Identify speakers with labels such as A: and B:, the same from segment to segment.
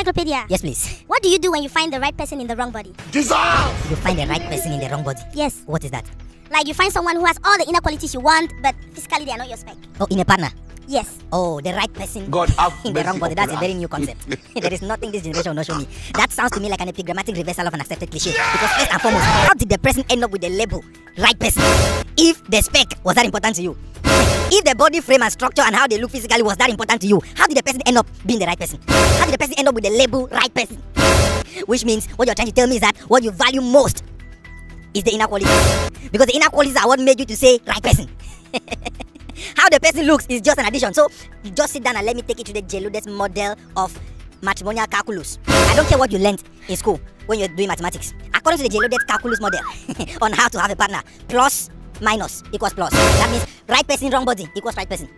A: Encyclopedia.
B: Yes, please.
A: What do you do when you find the right person in the wrong body?
C: Dissolve!
B: You find the right person in the wrong body.
A: Yes.
B: What is that?
A: Like you find someone who has all the inner qualities you want, but physically they are not your spec.
B: Oh, in a partner.
A: Yes.
B: Oh, the right person
C: God have
B: in the
C: mercy
B: wrong body. That's a
C: upon
B: very new concept. There is nothing this generation will not show me. That sounds to me like an epigrammatic reversal of an accepted cliche. Because first and foremost, how did the person end up with the label right person? If the spec was that important to you, if the body frame and structure and how they look physically was that important to you, how did the person end up being the right person? How did the person end up with the label right person? Which means what you're trying to tell me is that what you value most is the inner qualities. Because the inner qualities are what made you to say right person. How the person looks is just an addition. So just sit down and let me take you to the Geludet's model of matrimonial calculus. I don't care what you learned in school when you're doing mathematics. According to the Geludet's calculus model on how to have a partner, plus minus equals plus. That means right person, wrong body equals right person.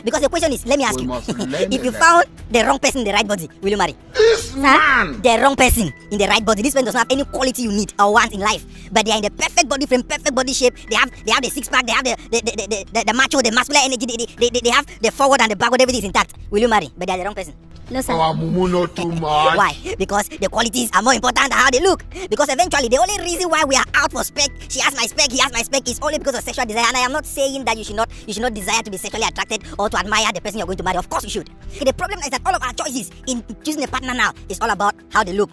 B: Because the question is, let me ask you, if you found the wrong person in the right body, will you marry?
C: This man!
B: The wrong person in the right body. This person does not have any quality you need or want in life, but they are in the perfect body frame, perfect body shape. They have the six pack, they have the macho, the masculine energy. They have the forward and the backward, everything is intact. Will you marry? But they are the wrong person.
A: No, sir.
C: Our mumu not too much.
B: Why? Because the qualities are more important than how they look. Because eventually the only reason why we are out for spec, she has my spec, he has my spec, is only because of sexual desire. And I am not saying that you should not desire to be sexually attracted or to admire the person you're going to marry. Of course you should. The problem is that all of our choices in choosing a partner now is all about how they look.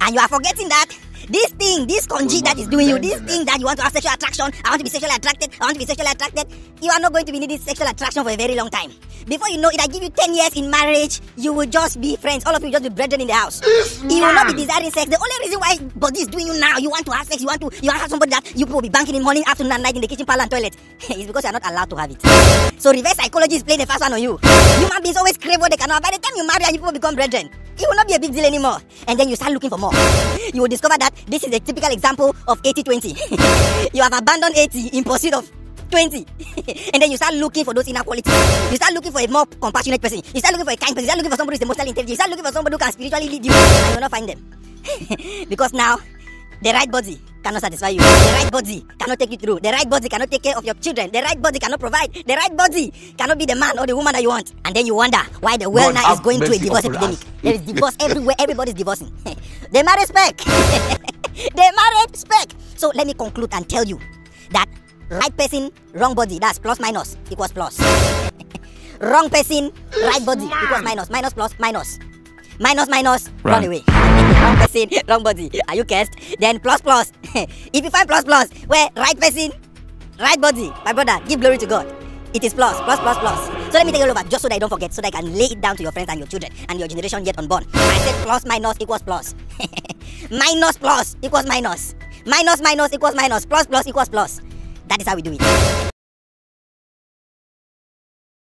B: And you are forgetting that this conji that is doing you, this thing that you want to have sexual attraction, I want to be sexually attracted, I want to be sexually attracted, you are not going to be needing sexual attraction for a very long time. Before you know it, I give you 10 years in marriage, you will just be friends. All of you will just be brethren in the house. You will not be desiring sex. The only reason why body is doing you now, you want to have sex, you want to have somebody that you will be banking in morning, afternoon, and night in the kitchen, parlor, and toilet. It's because you are not allowed to have it. So reverse psychology is playing the first one on you. Human beings always crave what they cannot. By the time you marry and you people become brethren, it will not be a big deal anymore. And then you start looking for more. You will discover that this is a typical example of 80-20. You have abandoned 80 in pursuit of 20. And then you start looking for those inner qualities. You start looking for a more compassionate person. You start looking for a kind person. You start looking for somebody who is emotionally intelligent. You start looking for somebody who can spiritually lead you. And you will not find them. Because now, the right body cannot satisfy you. The right body cannot take you through. The right body cannot take care of your children. The right body cannot provide. The right body cannot be the man or the woman that you want. And then you wonder why the world now is going through a divorce epidemic. There is divorce everywhere. Everybody's divorcing. They marry spec. They married spec. So let me conclude and tell you that right person, wrong body, that's plus minus equals plus. Wrong person, right body equals minus. Minus plus minus. Minus minus, run away. Wrong person, wrong body. Are you cursed? Then plus plus. If you find plus plus, where right person, right body, my brother, give glory to God. It is plus, plus, plus, plus. So let me take it over just so that I don't forget, so that I can lay it down to your friends and your children and your generation yet unborn. I said plus minus equals plus. Minus plus equals minus. Minus minus equals minus. Plus plus equals plus. That is how we do it.